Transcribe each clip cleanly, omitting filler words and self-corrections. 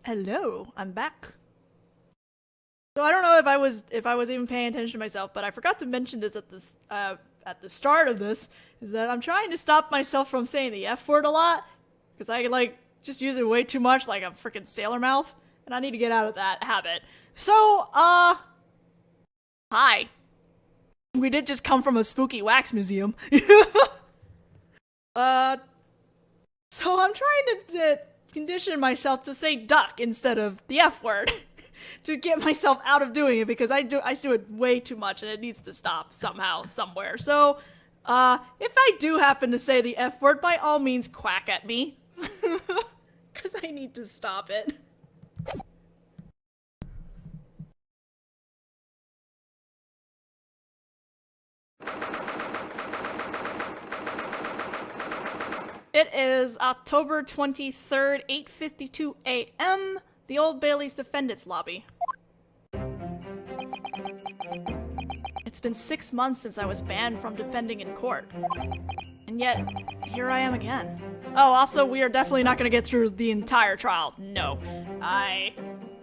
Hello, I'm back. So I don't know if I was even paying attention to myself, but I forgot to mention this at the start of this, is that I'm trying to stop myself from saying the F word a lot, because I just use it way too much like a freaking sailor mouth, and I need to get out of that habit. So, hi. We did just come from a spooky wax museum. So I'm trying to condition myself to say duck instead of the F word to get myself out of doing it, because I do it way too much and it needs to stop somehow, somewhere. So, if I do happen to say the F word, by all means quack at me. Because I need to stop it. It is October 23rd, 8:52 a.m., the Old Bailey's Defendant's lobby. It's been 6 months since I was banned from defending in court. And yet, here I am again. Oh, also, we are definitely not going to get through the entire trial. No. I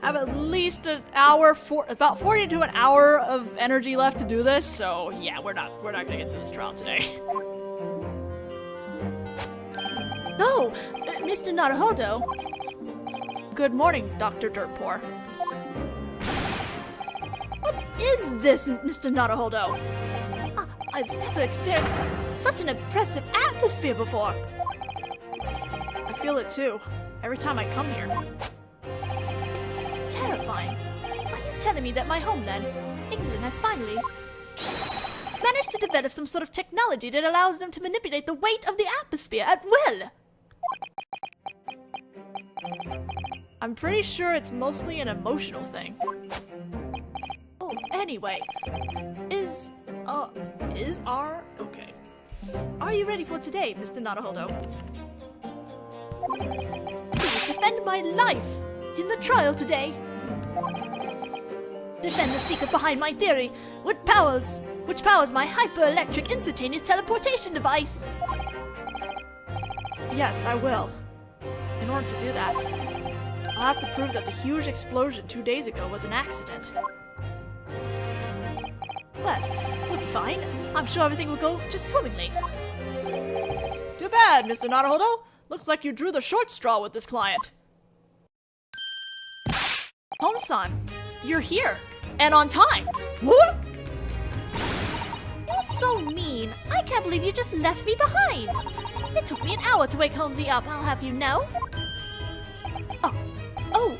have at least an hour, about 40 to an hour of energy left to do this, so yeah, we're not going to get through this trial today. Oh, Mr. Naruhodō. Good morning, Dr. Dirtpour. What is this, Mr. Naruhodō? I've never experienced such an oppressive atmosphere before. I feel it too, every time I come here. It's terrifying. Are you telling me that my homeland, England, has finally managed to develop some sort of technology that allows them to manipulate the weight of the atmosphere at will? I'm pretty sure it's mostly an emotional thing. Oh, anyway, okay. Are you ready for today, Mr. Naruhodō? Please defend my life in the trial today. Defend the secret behind my theory, which powers my hyper-electric instantaneous teleportation device. Yes, I will. In order to do that, I'll have to prove that the huge explosion 2 days ago was an accident. Well, we'll be fine. I'm sure everything will go just swimmingly. Too bad, Mr. Naruhodō. Looks like you drew the short straw with this client. Home-san, you're here. And on time. What? You're so mean. I can't believe you just left me behind. It took me an hour to wake Holmesy up, I'll have you know. Oh.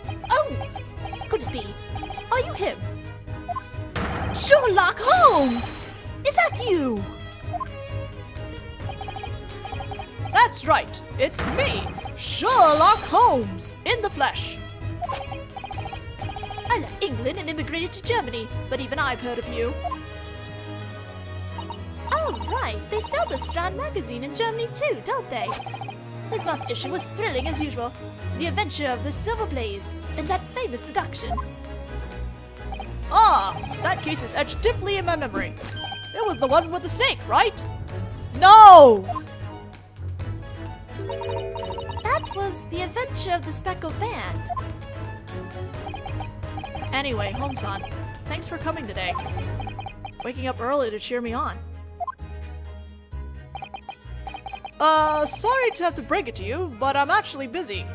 Could it be? Are you him? Sherlock Holmes! Is that you? That's right. It's me, Sherlock Holmes, in the flesh. I left England and immigrated to Germany, but even I've heard of you. Oh, right. They sell the Strand magazine in Germany too, don't they? This month's issue was thrilling as usual. The adventure of the Silver Blaze and that famous deduction. Ah, that case is etched deeply in my memory. It was the one with the snake, right? No! That was the adventure of the Speckled Band. Anyway, Home-san, thanks for coming today. Waking up early to cheer me on. Sorry to have to break it to you, but I'm actually busy.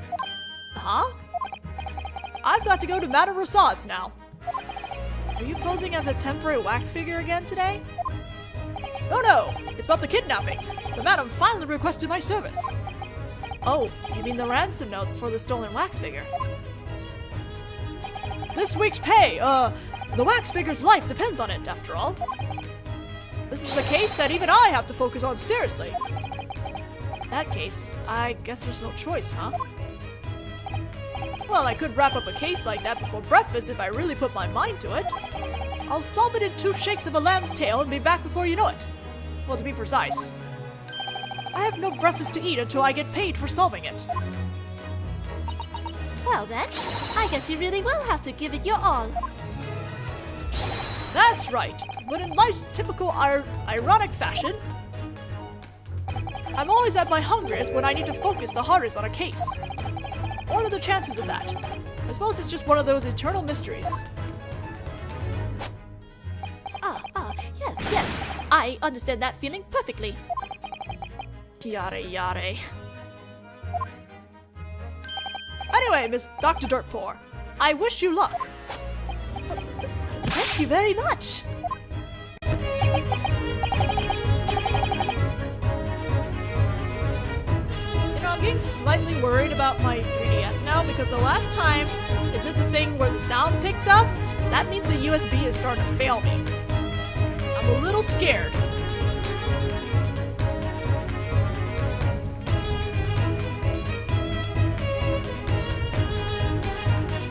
Huh? I've got to go to Madame Rousseau's now. Are you posing as a temporary wax figure again today? No, it's about the kidnapping. The madam finally requested my service. Oh, you mean the ransom note for the stolen wax figure? This week's pay, the wax figure's life depends on it, after all. This is the case that even I have to focus on seriously. In that case, I guess there's no choice, huh? Well, I could wrap up a case like that before breakfast if I really put my mind to it. I'll solve it in 2 shakes of a lamb's tail and be back before you know it. Well, to be precise, I have no breakfast to eat until I get paid for solving it. Well then, I guess you really will have to give it your all. That's right, but in life's typical ironic fashion, I'm always at my hungriest when I need to focus the hardest on a case. What are the chances of that? I suppose it's just one of those eternal mysteries. Yes. I understand that feeling perfectly. Yare. Anyway, Miss Dr. Dirtpour, I wish you luck. Thank you very much. I'm getting slightly worried about my 3DS now because the last time it did the thing where the sound picked up, that means the USB is starting to fail me. I'm a little scared.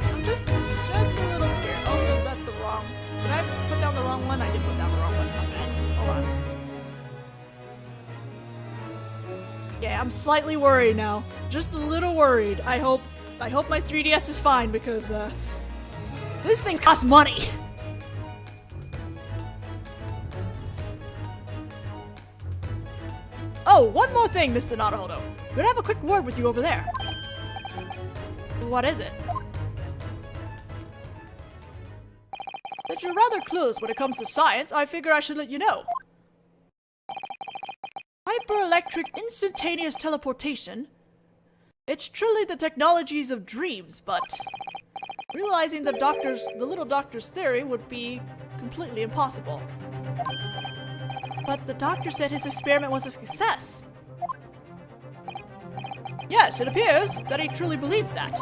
I'm just a little scared. Also, that's the wrong. Did I put down the wrong one? I did put down the wrong one. Okay, hold on. Okay, I'm slightly worried now. Just a little worried. I hope my 3DS is fine because this thing costs money. Oh, one more thing, Mr. Naruhodō. Could I have a quick word with you over there? What is it? That you're rather clueless when it comes to science, I figure I should let you know. Hyper-electric instantaneous teleportation. It's truly the technologies of dreams, but realizing the little doctor's theory would be completely impossible. But the doctor said his experiment was a success. Yes, it appears that he truly believes that.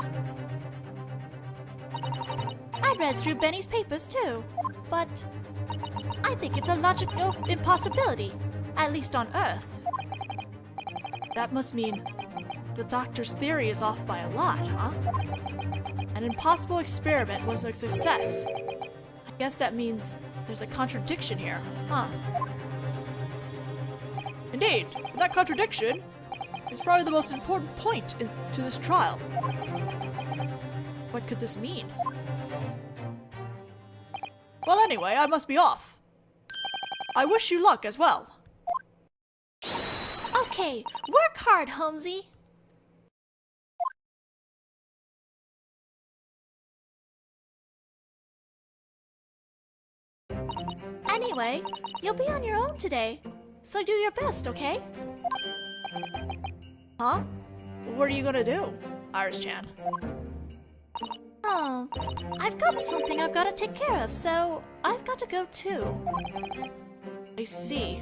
I read through Benny's papers too, but I think it's a logical impossibility, at least on Earth. That must mean the doctor's theory is off by a lot, huh? An impossible experiment was a success. I guess that means there's a contradiction here, huh? Indeed, and that contradiction is probably the most important point to this trial. What could this mean? Well, anyway, I must be off. I wish you luck as well. Okay, work hard, Holmesy. Anyway, you'll be on your own today, so do your best, okay? Huh? What are you gonna do, Iris-chan? Oh, I've got something I've got to take care of, so I've got to go too. I see.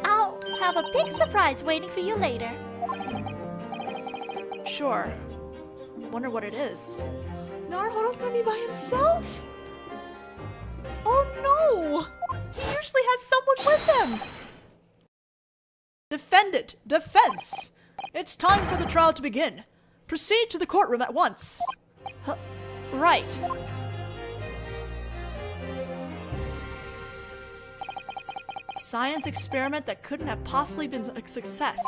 I'll have a big surprise waiting for you later. Sure. Wonder what it is. Naruhodo's gonna be by himself? Oh no! He usually has someone with him! Defendant! Defense! It's time for the trial to begin. Proceed to the courtroom at once. Right. Science experiment that couldn't have possibly been a success.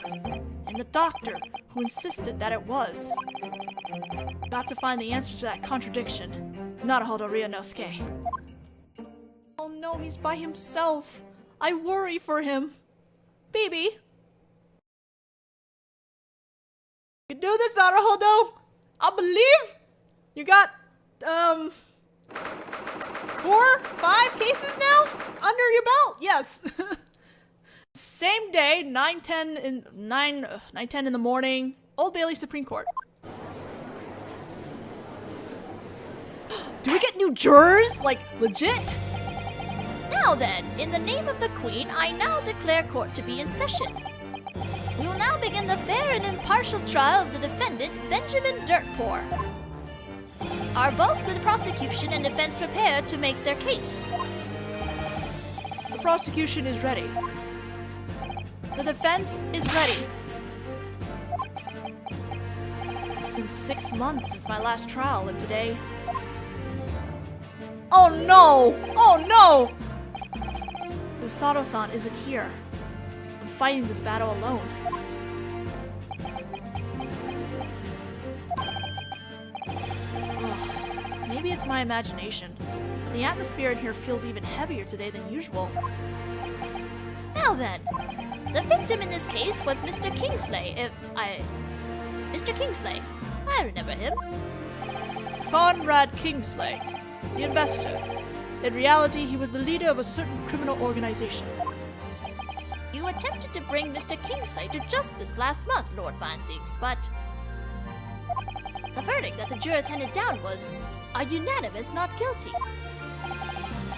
And the doctor who insisted that it was. Got to find the answer to that contradiction. Naruhodō Ryūnosuke. Oh no, he's by himself. I worry for him. Baby. You can do this, Naruhodō. I believe. You got, 4, 5 cases now under your belt. Yes. Same day, 9:10 in the morning, Old Bailey Supreme Court. Do we get new jurors? Like, legit? Now then, in the name of the Queen, I now declare court to be in session. We will now begin the fair and impartial trial of the defendant, Benjamin Dirtpour. Are both the prosecution and defense prepared to make their case? The prosecution is ready. The defense is ready. It's been 6 months since my last trial, and today... Oh no! Oh no! Usato-san isn't here. I'm fighting this battle alone. Ugh, maybe it's my imagination, but the atmosphere in here feels even heavier today than usual. Now then, the victim in this case was Mr. Kingsley, Mr. Kingsley. I remember him. Conrad Kingsley, the investor. In reality, he was the leader of a certain criminal organization. You attempted to bring Mr. Kingsley to justice last month, Lord Vanseeks, but the verdict that the jurors handed down was a unanimous not guilty.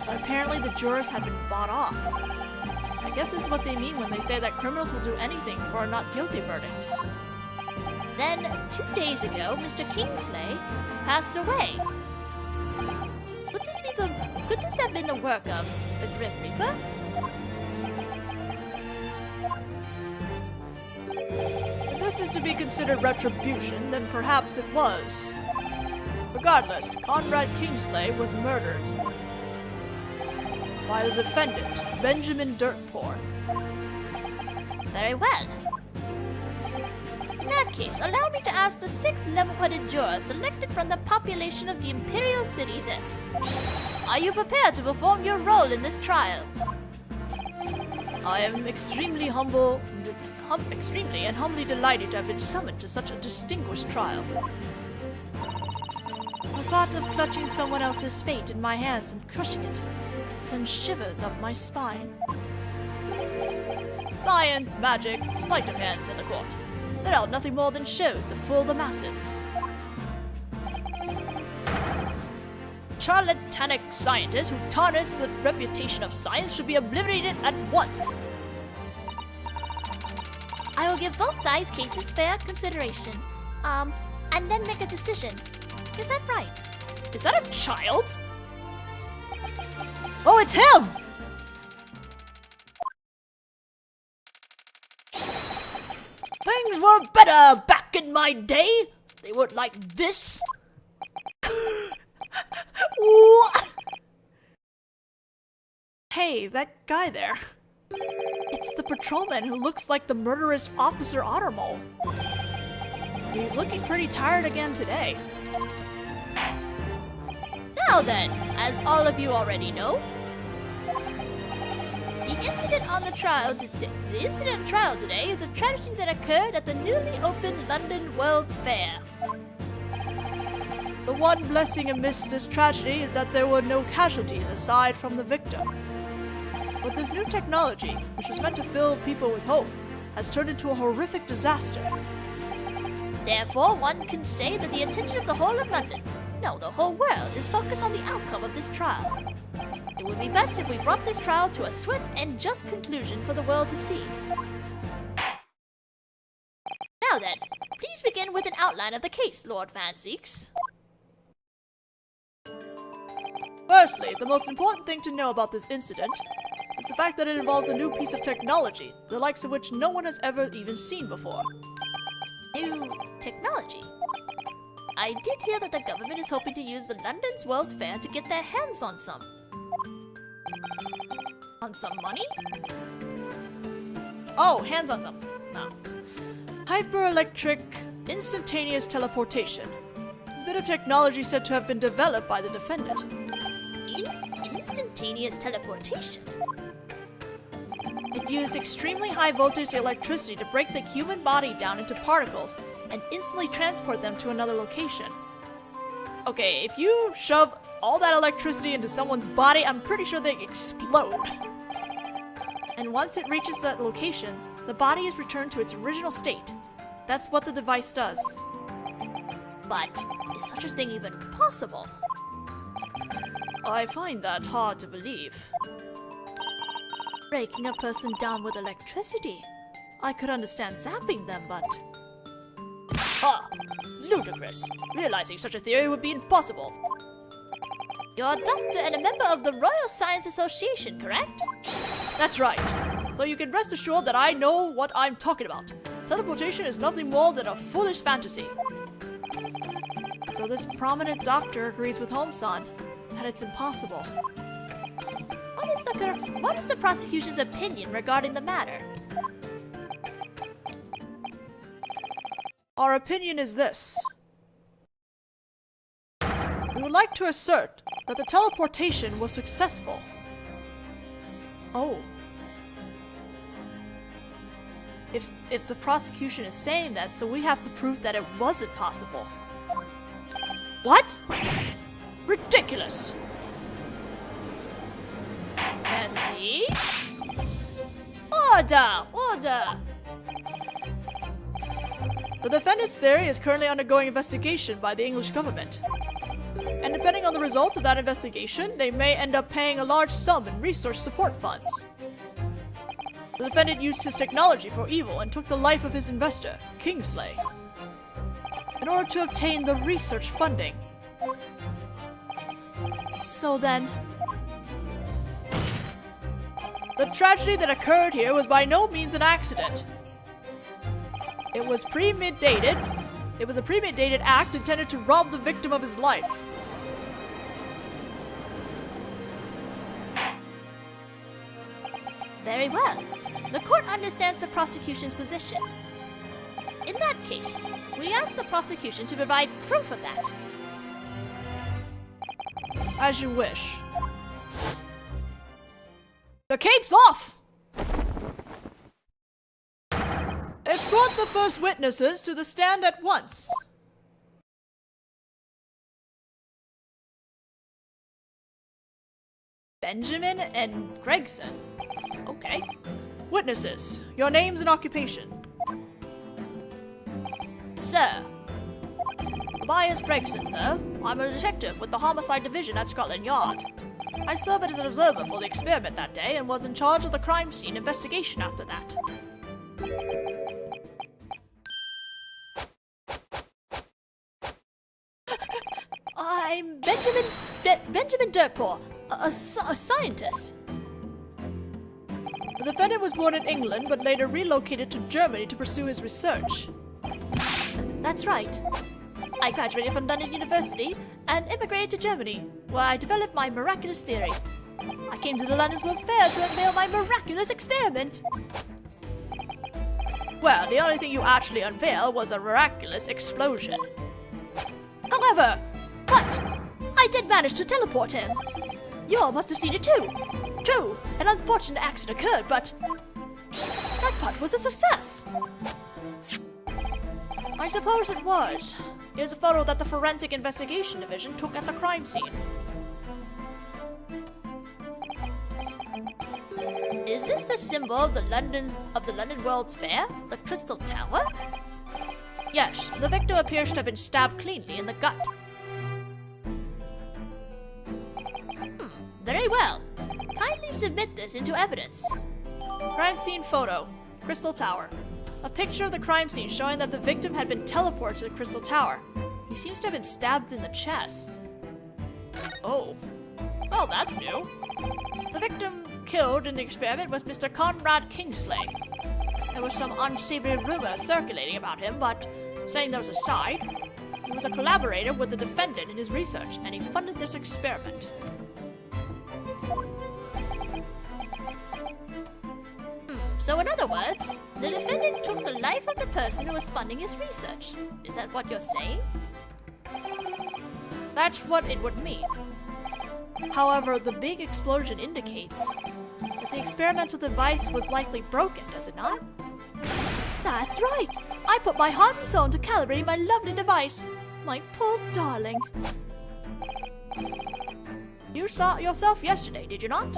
But apparently the jurors had been bought off. I guess this is what they mean when they say that criminals will do anything for a not guilty verdict. Then, 2 days ago, Mr. Kingsley passed away. Could this have been the work of the Grim Reaper? If this is to be considered retribution, then perhaps it was. Regardless, Conrad Kingsley was murdered by the defendant, Benjamin Dirtpour. Very well. In that case, allow me to ask the 6 level-headed jurors selected from the population of the Imperial City this. Are you prepared to perform your role in this trial? I am extremely and humbly delighted to have been summoned to such a distinguished trial. The thought of clutching someone else's fate in my hands and crushing it sends shivers up my spine. Science, magic, sleight of hands in the court. They're all nothing more than shows to fool the masses. Charlatanic scientists who tarnish the reputation of science should be obliterated at once. I will give both sides' cases fair consideration, and then make a decision. Is that right? Is that a child? Oh, it's him! Things were better back in my day. They weren't like this. Hey, that guy there. It's the patrolman who looks like the murderous Officer Ottermole. He's looking pretty tired again today. Now then, as all of you already know, the incident on the trial today is a tragedy that occurred at the newly opened London World's Fair. The one blessing amidst this tragedy is that there were no casualties aside from the victim. But this new technology, which was meant to fill people with hope, has turned into a horrific disaster. Therefore, one can say that the attention of the whole of London, no, the whole world, is focused on the outcome of this trial. It would be best if we brought this trial to a swift and just conclusion for the world to see. Now then, please begin with an outline of the case, Lord Vanseeks. Firstly, the most important thing to know about this incident is the fact that it involves a new piece of technology, the likes of which no one has ever even seen before. New technology? I did hear that the government is hoping to use the London's World's Fair to get their hands on some. On some money? Oh, hands on some. No. Hyper-electric instantaneous teleportation. This bit of technology said to have been developed by the defendant. Instantaneous teleportation? It used extremely high voltage electricity to break the human body down into particles and instantly transport them to another location. Okay, if you shove all that electricity into someone's body, I'm pretty sure they explode. And once it reaches that location, the body is returned to its original state. That's what the device does. But is such a thing even possible? I find that hard to believe. Breaking a person down with electricity? I could understand zapping them, but... Ha! Ludicrous! Realizing such a theory would be impossible. You're a doctor and a member of the Royal Science Association, correct? That's right. So you can rest assured that I know what I'm talking about. Teleportation is nothing more than a foolish fantasy. So this prominent doctor agrees with Holmes-san that it's impossible. What is the prosecution's opinion regarding the matter? Our opinion is this. We would like to assert that the teleportation was successful. Oh. If the prosecution is saying that, so we have to prove that it wasn't possible. What? Ridiculous! Pansies? Order! Order! The defendant's theory is currently undergoing investigation by the English government. And depending on the results of that investigation, they may end up paying a large sum in research support funds. The defendant used his technology for evil and took the life of his investor, Kingsley, in order to obtain the research funding. So then, the tragedy that occurred here was by no means an accident. It was a premeditated act intended to rob the victim of his life. Very well. The court understands the prosecution's position. In that case, we ask the prosecution to provide proof of that. As you wish. The cape's off! Escort the first witnesses to the stand at once. Benjamin and Gregson. Okay. Witnesses, your names and occupation. Sir. Tobias Gregson, sir. I'm a detective with the Homicide Division at Scotland Yard. I served as an observer for the experiment that day and was in charge of the crime scene investigation after that. I'm Benjamin Dirkpaw, a scientist. The defendant was born in England but later relocated to Germany to pursue his research. That's right. I graduated from London University and immigrated to Germany, where I developed my miraculous theory. I came to the London World's Fair to unveil my miraculous experiment. Well, the only thing you actually unveiled was a miraculous explosion. However, but I did manage to teleport him. You all must have seen it too. True, an unfortunate accident occurred, but that part was a success. I suppose it was. Here's a photo that the Forensic Investigation Division took at the crime scene. Is this the symbol of the London World's Fair? The Crystal Tower? Yes, the victim appears to have been stabbed cleanly in the gut. Very well. Kindly submit this into evidence. Crime scene photo. Crystal Tower. A picture of the crime scene showing that the victim had been teleported to the Crystal Tower. He seems to have been stabbed in the chest. Oh. Well, that's new. The victim killed in the experiment was Mr. Conrad Kingsley. There was some unsavory rumor circulating about him, but setting those aside, he was a collaborator with the defendant in his research, and he funded this experiment. So in other words, the defendant took the life of the person who was funding his research. Is that what you're saying? That's what it would mean. However, the big explosion indicates that the experimental device was likely broken, does it not? That's right! I put my heart and soul into calibrating my lovely device. My poor darling. You saw it yourself yesterday, did you not?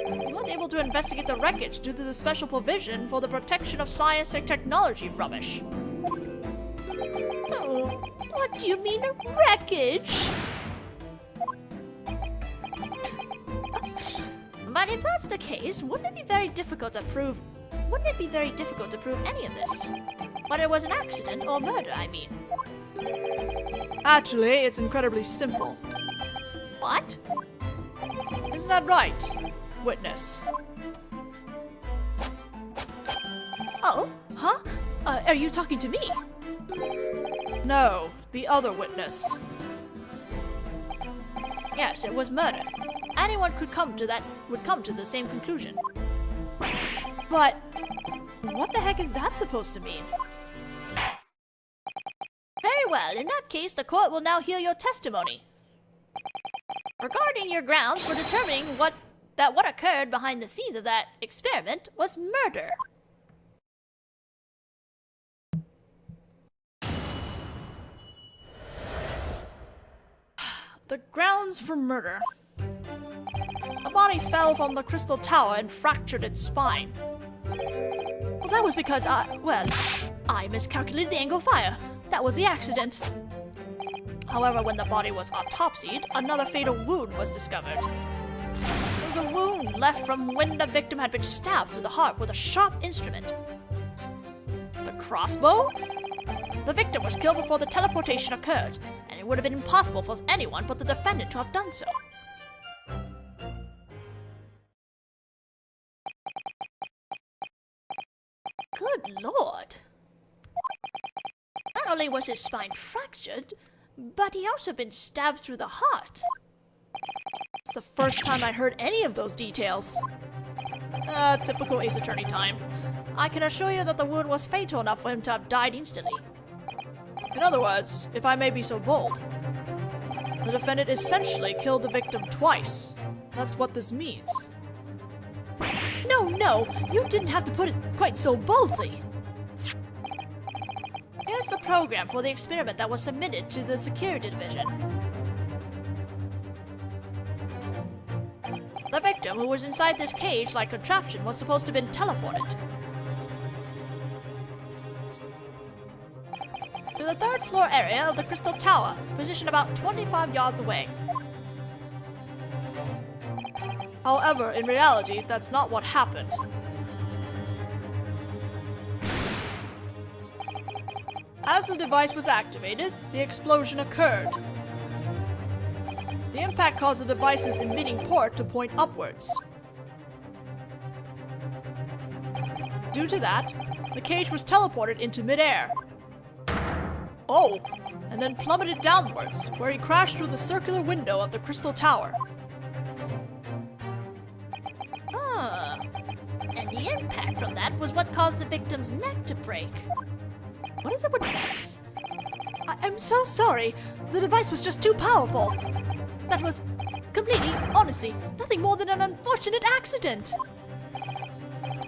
You weren't able to investigate the wreckage due to the special provision for the protection of science and technology rubbish. Oh, what do you mean, wreckage? But if that's the case, wouldn't it be very difficult to prove any of this? Whether it was an accident or murder, I mean. Actually, it's incredibly simple. What? Isn't that right, witness? Oh, huh? Are you talking to me? No, the other witness. Yes, it was murder. Anyone would come to the same conclusion. But what the heck is that supposed to mean? Very well, in that case, the court will now hear your testimony. Regarding your grounds for determining what occurred behind the scenes of that experiment was murder. The grounds for murder. The body fell from the crystal tower and fractured its spine. Well, that was because I miscalculated the angle of fire. That was the accident. However, when the body was autopsied, another fatal wound was discovered. It was a wound left from when the victim had been stabbed through the heart with a sharp instrument. The crossbow? The victim was killed before the teleportation occurred, and it would have been impossible for anyone but the defendant to have done so. Good lord. Not only was his spine fractured, but he'd also been stabbed through the heart. It's the first time I heard any of those details. Typical Ace Attorney time. I can assure you that the wound was fatal enough for him to have died instantly. In other words, if I may be so bold, the defendant essentially killed the victim twice. That's what this means. No, you didn't have to put it quite so boldly. Here's the program for the experiment that was submitted to the security division. The victim, who was inside this cage-like contraption, was supposed to have been teleported to the third floor area of the Crystal Tower, positioned about 25 yards away. However, in reality, that's not what happened. As the device was activated, the explosion occurred. The impact caused the device's emitting port to point upwards. Due to that, the cage was teleported into midair. Oh, and then plummeted downwards, where he crashed through the circular window of the Crystal Tower. And the impact from that was what caused the victim's neck to break. What is it with necks? I'm so sorry. The device was just too powerful. That was completely, honestly, nothing more than an unfortunate accident.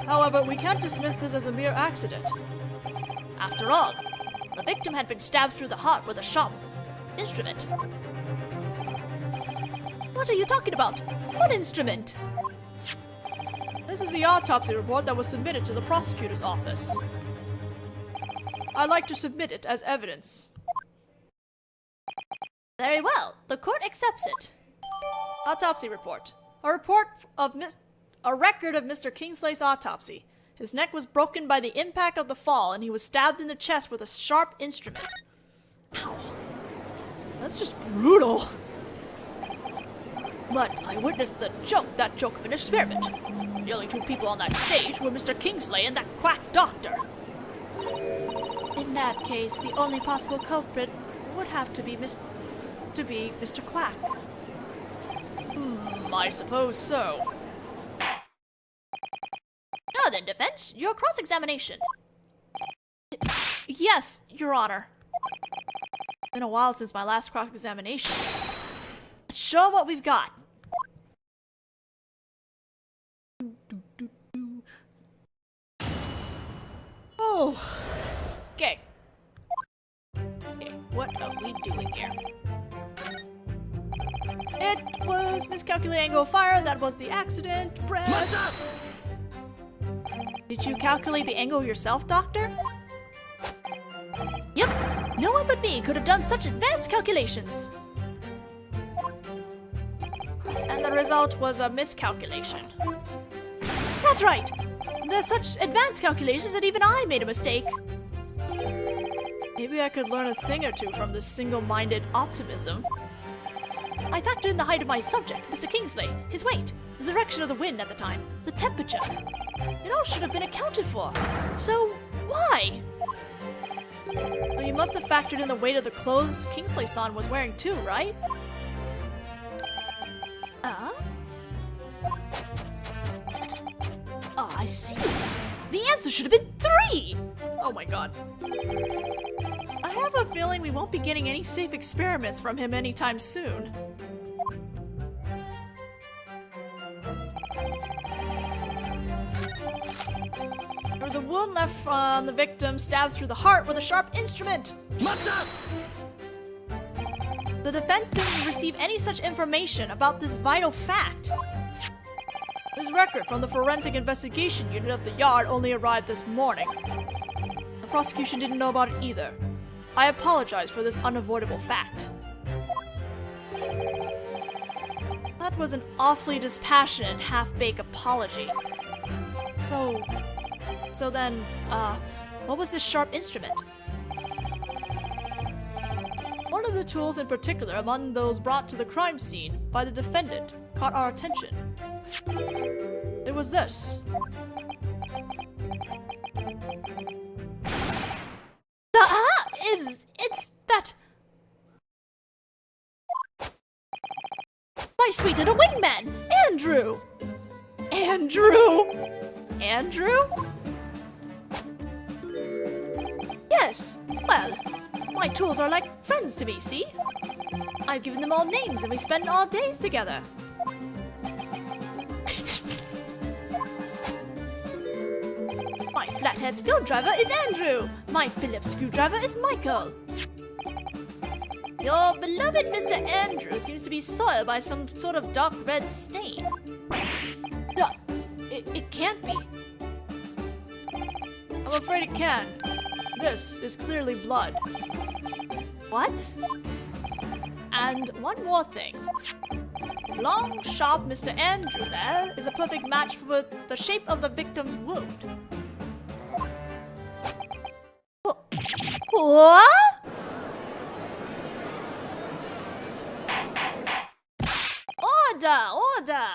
However, we can't dismiss this as a mere accident. After all, the victim had been stabbed through the heart with a sharp instrument. What are you talking about? What instrument? This is the autopsy report that was submitted to the prosecutor's office. I'd like to submit it as evidence. Very well. The court accepts it. Autopsy report. A record of Mr. Kingslay's autopsy. His neck was broken by the impact of the fall, and he was stabbed in the chest with a sharp instrument. Ow. That's just brutal. But I witnessed that joke of an experiment. The only two people on that stage were Mr. Kingsley and that quack doctor. In that case, the only possible culprit would have to be Mr. Quack. I suppose so. Now then, defense, your cross-examination. Yes, Your Honor. It's been a while since my last cross-examination. Let's show 'em what we've got. Oh. Okay, what are we doing here? It was miscalculating angle of fire, that was the accident. Press. Did you calculate the angle yourself, Doctor? Yep, no one but me could have done such advanced calculations. And the result was a miscalculation. That's right. There's such advanced calculations that even I made a mistake. Maybe I could learn a thing or two from this single-minded optimism. I factored in the height of my subject, Mr. Kingsley, his weight, the direction of the wind at the time, the temperature. It all should have been accounted for. So, why? But you must have factored in the weight of the clothes Kingsley-san was wearing too, right? Oh, I see. The answer should have been 3! Oh my god. I have a feeling we won't be getting any safe experiments from him anytime soon. There was a wound left from the victim stabbed through the heart with a sharp instrument. The defense didn't receive any such information about this vital fact. This record from the Forensic Investigation Unit of the Yard only arrived this morning. The prosecution didn't know about it either. I apologize for this unavoidable fact. That was an awfully dispassionate, half-baked apology. So then, what was this sharp instrument? One of the tools in particular among those brought to the crime scene by the defendant caught our attention. It was this. It's that... My sweet little wingman, Andrew! Andrew? Yes, well, my tools are like friends to me, see? I've given them all names and we spend all days together. My flathead screwdriver is Andrew. My Phillips screwdriver is Michael. Your beloved Mr. Andrew seems to be soiled by some sort of dark red stain. No, it can't be. I'm afraid it can. This is clearly blood. What? And one more thing. Long, sharp Mr. Andrew there is a perfect match for the shape of the victim's wound. What? Order!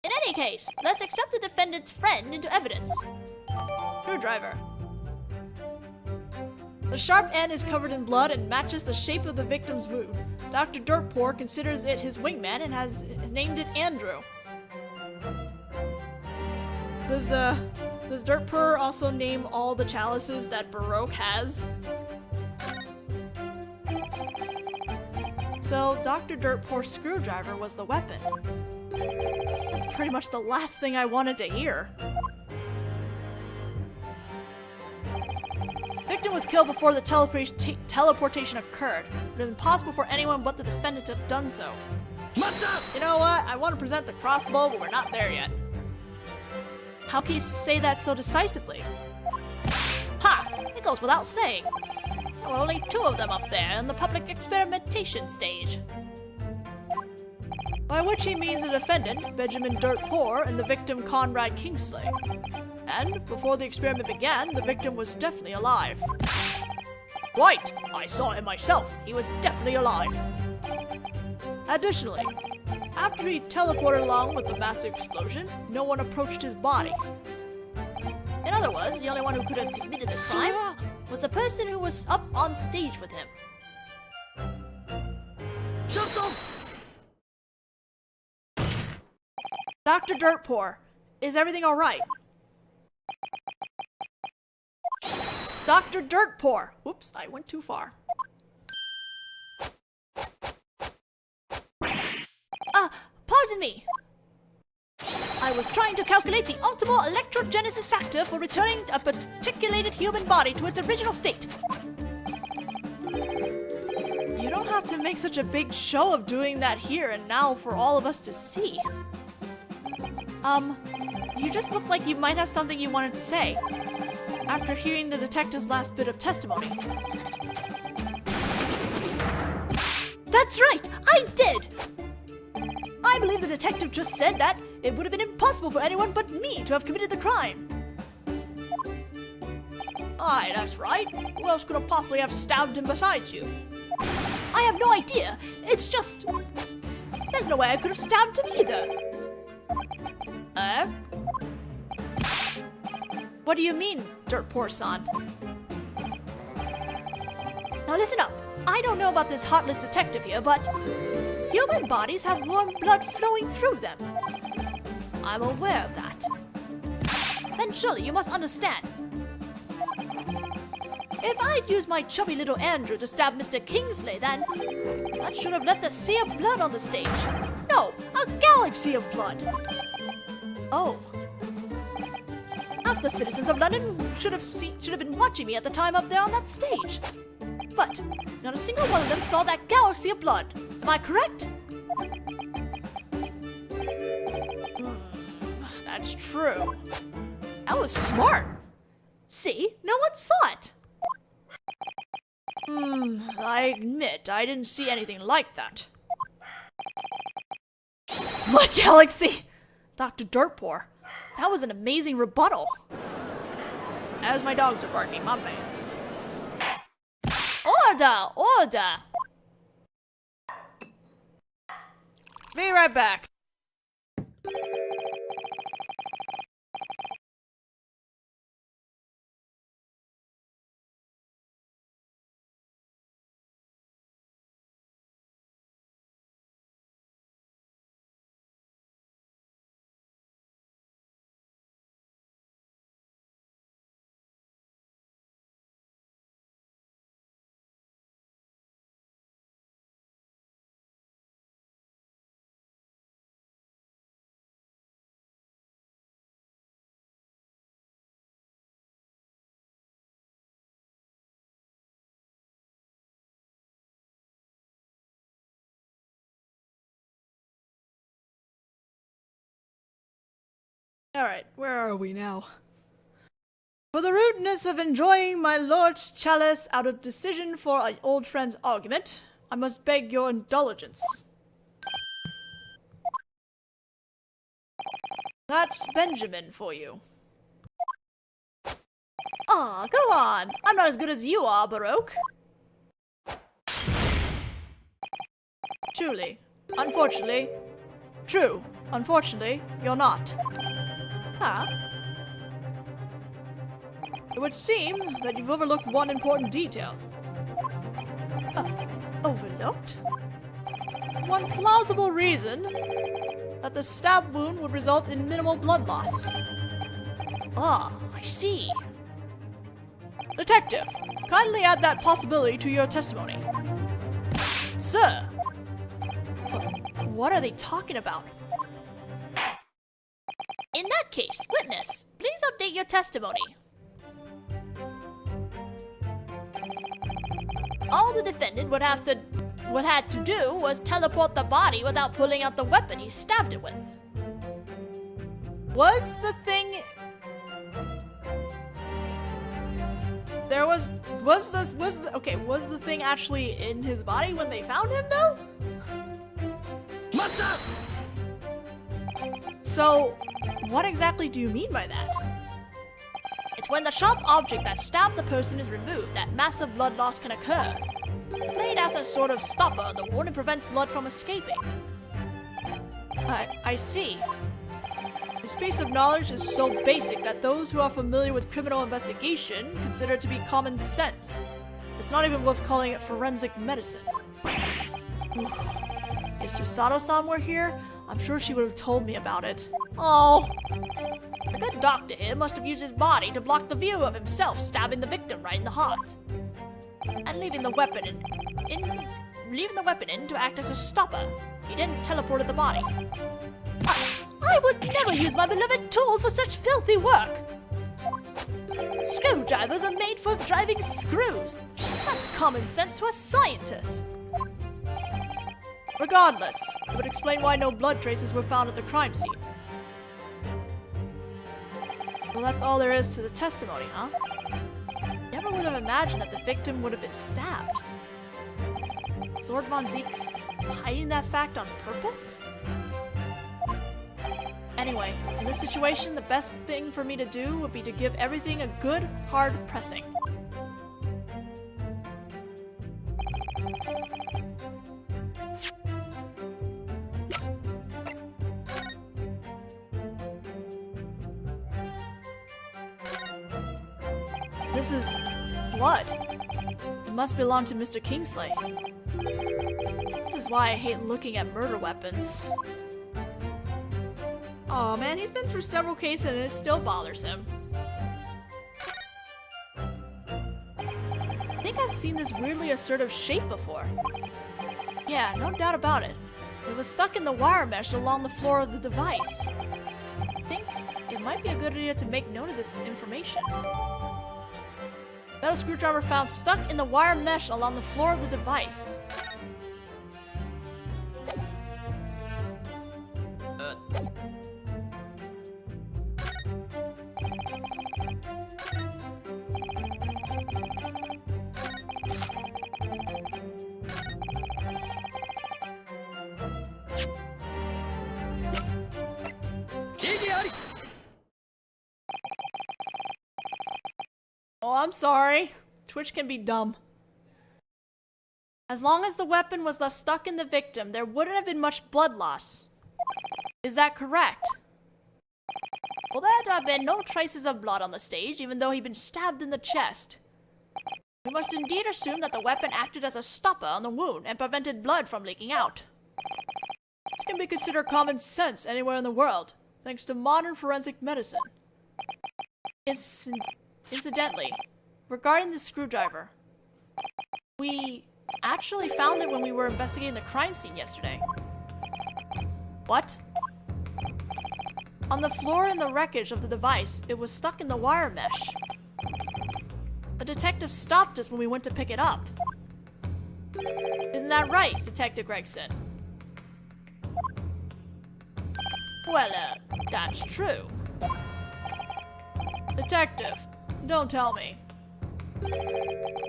In any case, let's accept the defendant's friend into evidence. Screwdriver. The sharp end is covered in blood and matches the shape of the victim's wound. Dr. Dirtpour considers it his wingman and has named it Andrew. Does Dirtpour also name all the chalices that Baroque has? So, Dr. Dirtpour's screwdriver was the weapon. That's pretty much the last thing I wanted to hear. Victim was killed before the teleportation occurred. It would have been possible for anyone but the defendant to have done so. You know what? I want to present the crossbow, but we're not there yet. How can you say that so decisively? Ha! It goes without saying. There were only 2 of them up there in the public experimentation stage. By which he means the defendant, Benjamin Dirtpour, and the victim, Conrad Kingsley. And, before the experiment began, the victim was definitely alive. Right! I saw him myself. He was definitely alive. Additionally, after he teleported along with the massive explosion, no one approached his body. In other words, the only one who could have committed the crime was the person who was up on stage with him. Shut up! Dr. Dirtpour, is everything alright? Dr. Dirtpour! Whoops, I went too far. Pardon me. I was trying to calculate the optimal electrogenesis factor for returning a particulated human body to its original state. You don't have to make such a big show of doing that here and now for all of us to see. You just look like you might have something you wanted to say after hearing the detective's last bit of testimony. That's right, I did! I believe the detective just said that it would have been impossible for anyone but me to have committed the crime. Aye, that's right. Who else could have possibly have stabbed him besides you? I have no idea. It's just... there's no way I could have stabbed him either. What do you mean, Dirtpour-san? Now listen up. I don't know about this heartless detective here, but human bodies have warm blood flowing through them. I'm aware of that. Then surely you must understand. If I'd used my chubby little Andrew to stab Mr. Kingsley, then that should have left a sea of blood on the stage. No, a galaxy of blood. Oh. Half the citizens of London should have been watching me at the time up there on that stage. But not a single one of them saw that galaxy of blood. Am I correct? That's true. That was smart. See, no one saw it. I admit I didn't see anything like that. Blood galaxy! Dr. Dirtpour, that was an amazing rebuttal. As my dogs are barking, my man. Order! Order! Be right back. Alright, where are we now? For the rudeness of enjoying my lord's chalice out of decision for an old friend's argument, I must beg your indulgence. That's Benjamin for you. Ah, go on. I'm not as good as you are, Baroque. Truly. Unfortunately. True. Unfortunately, you're not. Huh? It would seem that you've overlooked one important detail. Overlooked? One plausible reason that the stab wound would result in minimal blood loss. Ah, I see. Detective, kindly add that possibility to your testimony. Sir! What are they talking about? In that case, witness, please update your testimony. All the defendant would had to do was teleport the body without pulling out the weapon he stabbed it with. Was the thing... Was the thing actually in his body when they found him, though? So, what exactly do you mean by that? It's when the sharp object that stabbed the person is removed that massive blood loss can occur. The blade as a sort of stopper, the wound prevents blood from escaping. I see. This piece of knowledge is so basic that those who are familiar with criminal investigation consider it to be common sense. It's not even worth calling it forensic medicine. If Susato-san were here, I'm sure she would have told me about it. Oh. The good doctor here must have used his body to block the view of himself stabbing the victim right in the heart. And leaving the weapon in to act as a stopper. He then teleported the body. I would never use my beloved tools for such filthy work! Screwdrivers are made for driving screws. That's common sense to a scientist. Regardless, it would explain why no blood traces were found at the crime scene. Well, that's all there is to the testimony, huh? Never would have imagined that the victim would have been stabbed. Is Lord Von Zeeks hiding that fact on purpose? Anyway, in this situation, the best thing for me to do would be to give everything a good, hard pressing. This is blood. It must belong to Mr. Kingsley. This is why I hate looking at murder weapons. Aw man, he's been through several cases and it still bothers him. I think I've seen this weirdly assertive shape before. Yeah, no doubt about it. It was stuck in the wire mesh along the floor of the device. I think it might be a good idea to make note of this information. Metal screwdriver found stuck in the wire mesh along the floor of the device. Oh, I'm sorry. Twitch can be dumb. As long as the weapon was left stuck in the victim, there wouldn't have been much blood loss. Is that correct? Well, there have been no traces of blood on the stage, even though he'd been stabbed in the chest. We must indeed assume that the weapon acted as a stopper on the wound and prevented blood from leaking out. This can be considered common sense anywhere in the world, thanks to modern forensic medicine. Incidentally, regarding the screwdriver, we actually found it when we were investigating the crime scene yesterday. What? On the floor in the wreckage of the device, it was stuck in the wire mesh. The detective stopped us when we went to pick it up. Isn't that right, Detective Gregson? Well, that's true. Detective, don't tell me.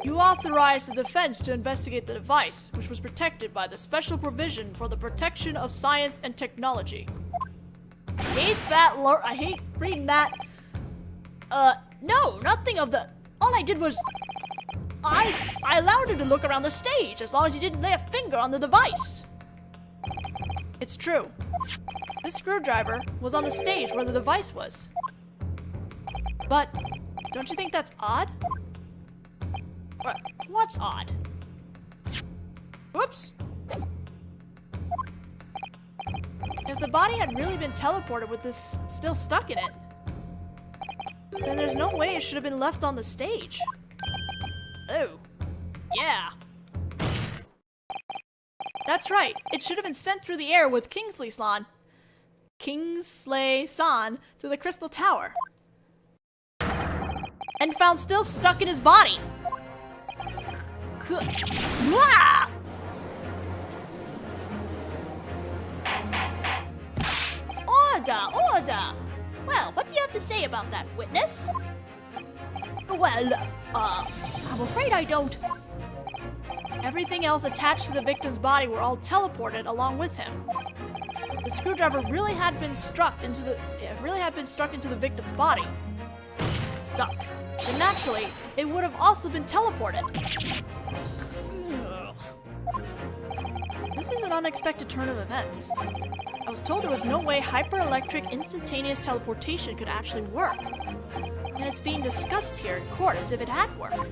You authorized the defense to investigate the device, which was protected by the special provision for the protection of science and technology. I hate that I hate reading that. No, nothing of the... All I did was... I allowed him to look around the stage, as long as he didn't lay a finger on the device. It's true. This screwdriver was on the stage where the device was. But, don't you think that's odd? What's odd? Whoops! If the body had really been teleported with this still stuck in it, then there's no way it should have been left on the stage. Oh, yeah. That's right, it should have been sent through the air with Kingsley-san to the Crystal Tower. And found still stuck in his body. Order! Well, what do you have to say about that, witness? Well, I'm afraid I don't. Everything else attached to the victim's body were all teleported along with him. The screwdriver really had been struck into the victim's body. Stuck. And naturally, it would have also been teleported. This is an unexpected turn of events. I was told there was no way hyper-electric instantaneous teleportation could actually work. And it's being discussed here in court as if it had worked.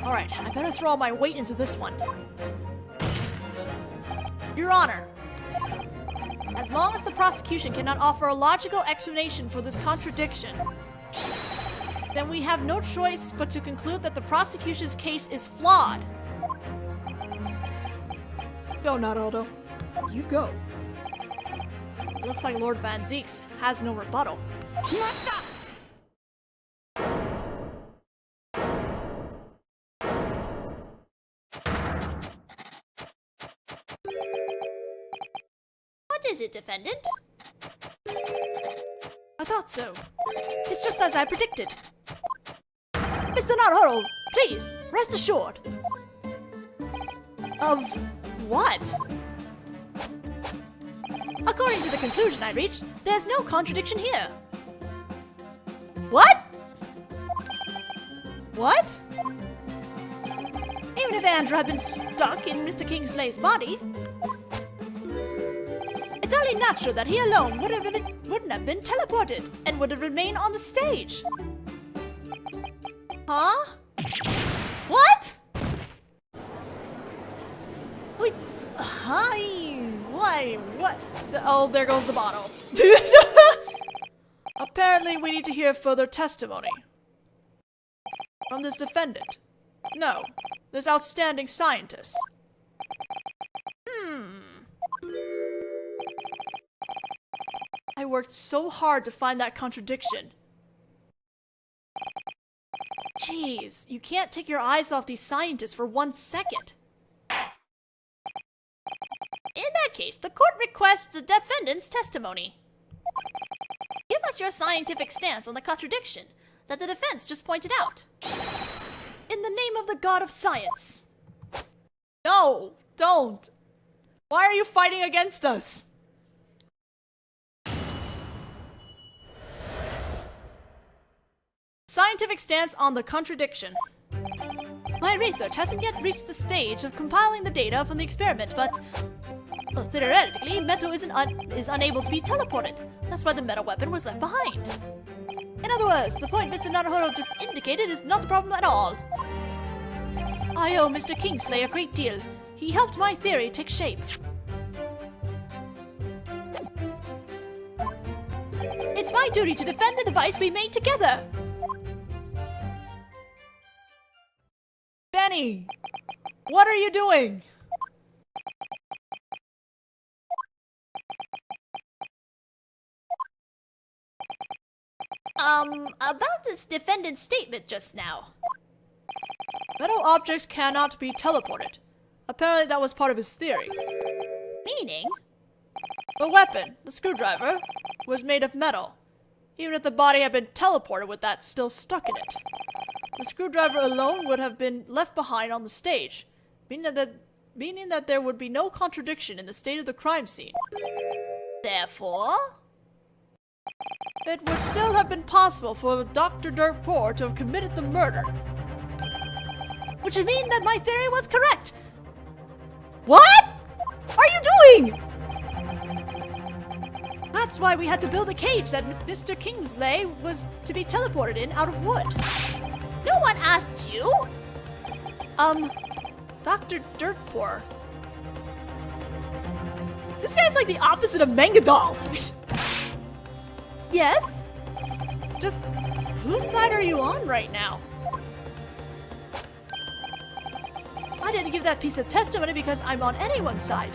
Alright, I better throw all my weight into this one. Your Honor, as long as the prosecution cannot offer a logical explanation for this contradiction, then we have no choice but to conclude that the prosecution's case is flawed. Go, Naruhodō. You go. It looks like Lord Van Zeeks has no rebuttal. What is it, defendant? I thought so. It's just as I predicted. Mr. Naruhodō, please, rest assured. Of what? According to the conclusion I reached, there's no contradiction here. What? What? Even if Andrew had been stuck in Mr. Kingslay's body, it's only natural that he alone wouldn't have been teleported and would have remained on the stage. Huh? What? Wait, hi, why, what? Oh, there goes the bottle. Apparently, we need to hear further testimony. From this defendant. No, this outstanding scientist. I worked so hard to find that contradiction. Jeez, you can't take your eyes off these scientists for 1 second. In that case, the court requests the defendant's testimony. Give us your scientific stance on the contradiction that the defense just pointed out. In the name of the god of science. No, don't. Why are you fighting against us? Scientific stance on the contradiction. My research hasn't yet reached the stage of compiling the data from the experiment, but theoretically, metal is unable to be teleported. That's why the metal weapon was left behind. In other words, the point Mr. Naruhodō just indicated is not the problem at all. I owe Mr. Kingsley a great deal. He helped my theory take shape. It's my duty to defend the device we made together. Benny, what are you doing? About this defendant's statement just now. Metal objects cannot be teleported. Apparently that was part of his theory. Meaning? The weapon, the screwdriver, was made of metal. Even if the body had been teleported with that still stuck in it. The screwdriver alone would have been left behind on the stage, meaning that there would be no contradiction in the state of the crime scene. Therefore? It would still have been possible for Dr. Dirtpour to have committed the murder. Which would mean that my theory was correct. What are you doing? That's why we had to build a cage that Mr. Kingsley was to be teleported in out of wood. No one asked you! Dr. Dirtpour. This guy's like the opposite of Mangadol. Yes? Just, whose side are you on right now? I didn't give that piece of testimony because I'm on anyone's side.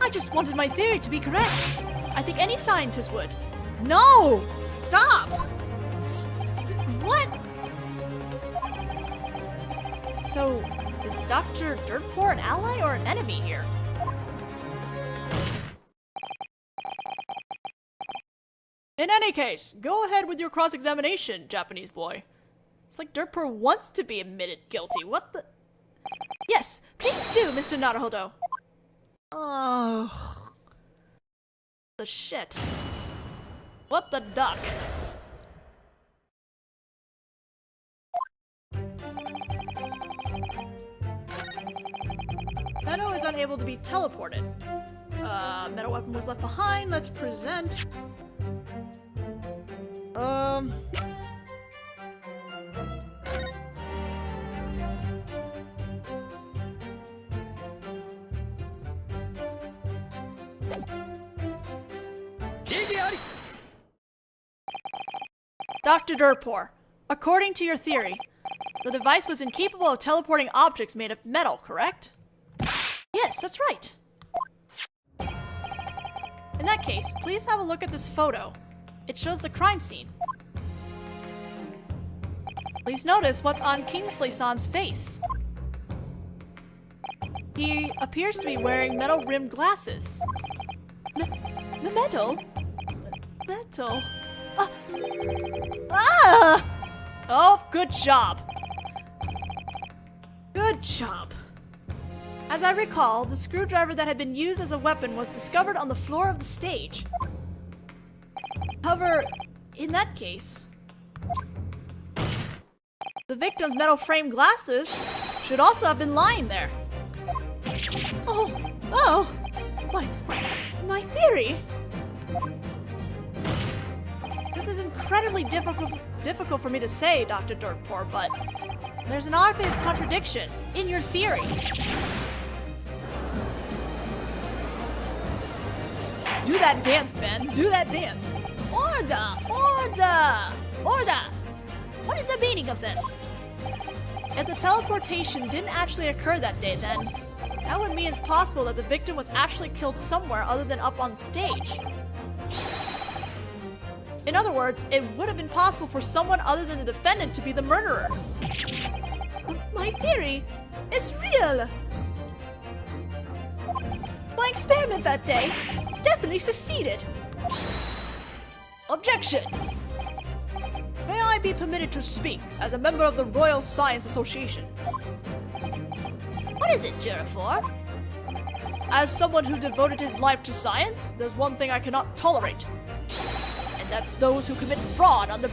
I just wanted my theory to be correct. I think any scientist would. No! Stop! What? So, is Dr. Dirtpour an ally or an enemy here? In any case, go ahead with your cross-examination, Japanese boy. It's like Dirtpour wants to be admitted guilty. What the? Yes, please do, Mr. Naruhodō. Oh. The shit. What the duck? Metal is unable to be teleported. Metal weapon was left behind. Let's present. Dr. Dirtpour, according to your theory, the device was incapable of teleporting objects made of metal, correct? Yes, that's right. In that case, please have a look at this photo. It shows the crime scene. Please notice what's on Kingsley-san's face. He appears to be wearing metal-rimmed glasses. Metal? Metal? Ah! Oh, good job. Good job. As I recall, the screwdriver that had been used as a weapon was discovered on the floor of the stage. However, in that case, the victim's metal frame glasses should also have been lying there. Oh, my theory. This is incredibly difficult for me to say, Dr. Dirtpour, but there's an obvious contradiction in your theory. Do that dance, Ben. Do that dance. Order! Order! Order! What is the meaning of this? If the teleportation didn't actually occur that day, then that would mean it's possible that the victim was actually killed somewhere other than up on stage. In other words, it would have been possible for someone other than the defendant to be the murderer. My theory is real. My experiment that day definitely succeeded. Objection! May I be permitted to speak as a member of the Royal Science Association? What is it, Jurafor? As someone who devoted his life to science, there's one thing I cannot tolerate. And that's those who commit fraud under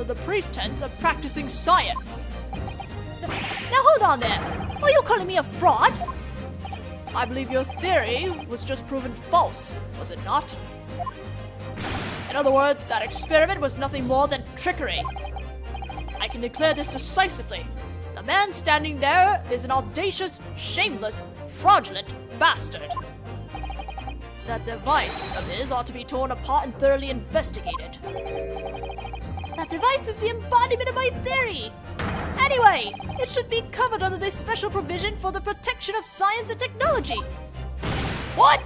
the pretense of practicing science. Now hold on there. Are you calling me a fraud? I believe your theory was just proven false, was it not? In other words, that experiment was nothing more than trickery. I can declare this decisively. The man standing there is an audacious, shameless, fraudulent bastard. That device of his ought to be torn apart and thoroughly investigated. That device is the embodiment of my theory. Anyway, it should be covered under this special provision for the protection of science and technology. What?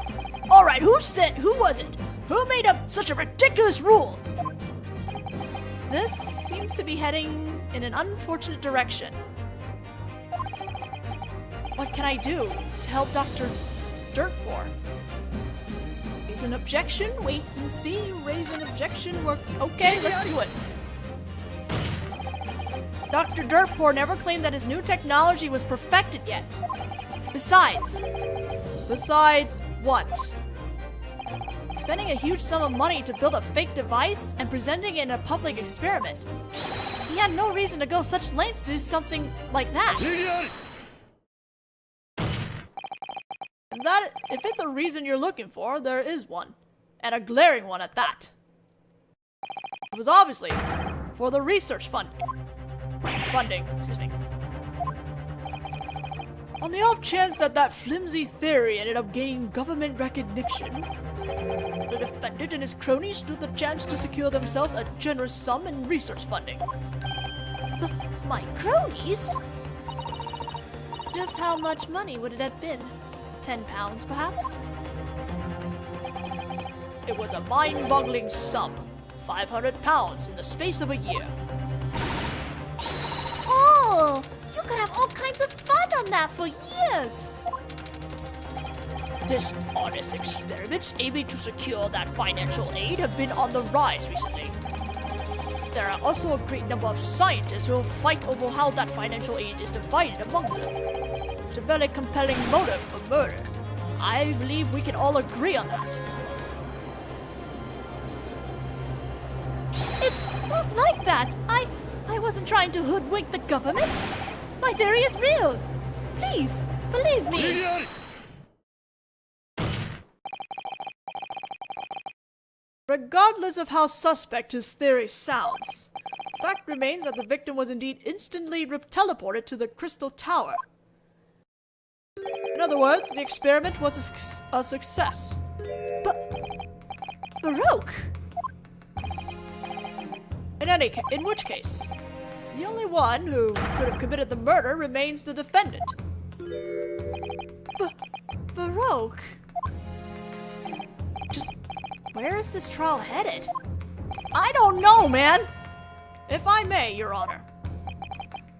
Alright, who was it? Who made up such a ridiculous rule? This seems to be heading in an unfortunate direction. What can I do to help Dr. Dirtpour? Raise an objection? Wait and see. Raise an objection? Okay, let's do it. Dr. Dirtpour never claimed that his new technology was perfected yet. Besides what? Spending a huge sum of money to build a fake device and presenting it in a public experiment. He had no reason to go such lengths to do something like that. If it's a reason you're looking for, there is one. And a glaring one at that. It was obviously for the research funding. On the off chance that flimsy theory ended up gaining government recognition, the defendant and his cronies stood the chance to secure themselves a generous sum in research funding. My cronies? Just how much money would it have been? 10 pounds, perhaps? It was a mind-boggling sum. 500 pounds in the space of a year. Oh! You could have all kinds of fun on that for years! Dishonest experiments aiming to secure that financial aid have been on the rise recently. There are also a great number of scientists who will fight over how that financial aid is divided among them. It's a very compelling motive for murder. I believe we can all agree on that. It's not like that. I wasn't trying to hoodwink the government. My theory is real. Please, believe me. Regardless of how suspect his theory sounds, the fact remains that the victim was indeed instantly teleported to the Crystal Tower. In other words, the experiment was a success. But Baroque! In which case, the only one who could have committed the murder remains the defendant. Baroque? Just where is this trial headed? I don't know, man! If I may, Your Honor.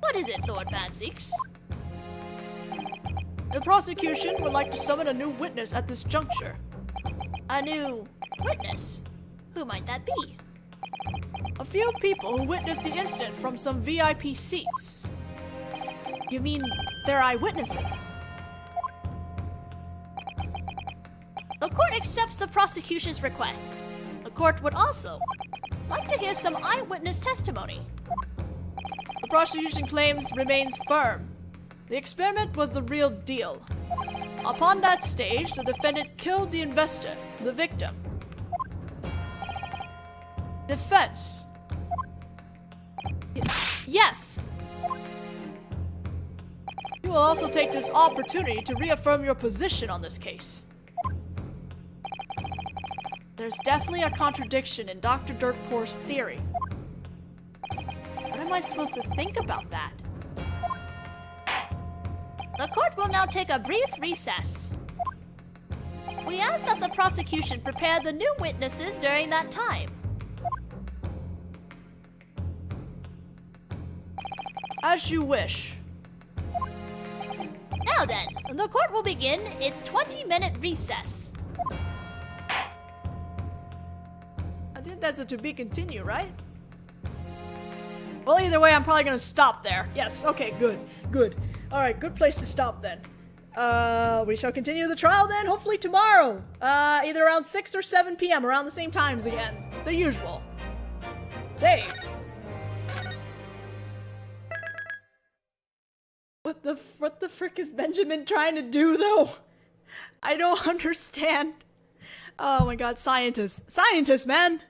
What is it, Lord Van Zieks? The prosecution would like to summon a new witness at this juncture. A new witness? Who might that be? A few people who witnessed the incident from some VIP seats. You mean they're eyewitnesses? The court accepts the prosecution's request. The court would also like to hear some eyewitness testimony. The prosecution claims remains firm. The experiment was the real deal. Upon that stage, the defendant killed the investor, the victim. Defense. Yes. You will also take this opportunity to reaffirm your position on this case. There's definitely a contradiction in Dr. Dirtpour's theory. What am I supposed to think about that? The court will now take a brief recess. We ask that the prosecution prepare the new witnesses during that time. As you wish. Now then, the court will begin its 20-minute recess. I think that's a to be continue, right? Well, either way, I'm probably gonna stop there. Yes, okay, good. Alright, good place to stop then. We shall continue the trial then, hopefully tomorrow. Either around 6 or 7 p.m., around the same times again. The usual. Save. What the frick is Benjamin trying to do, though? I don't understand. Oh my god, scientists. Scientists, man!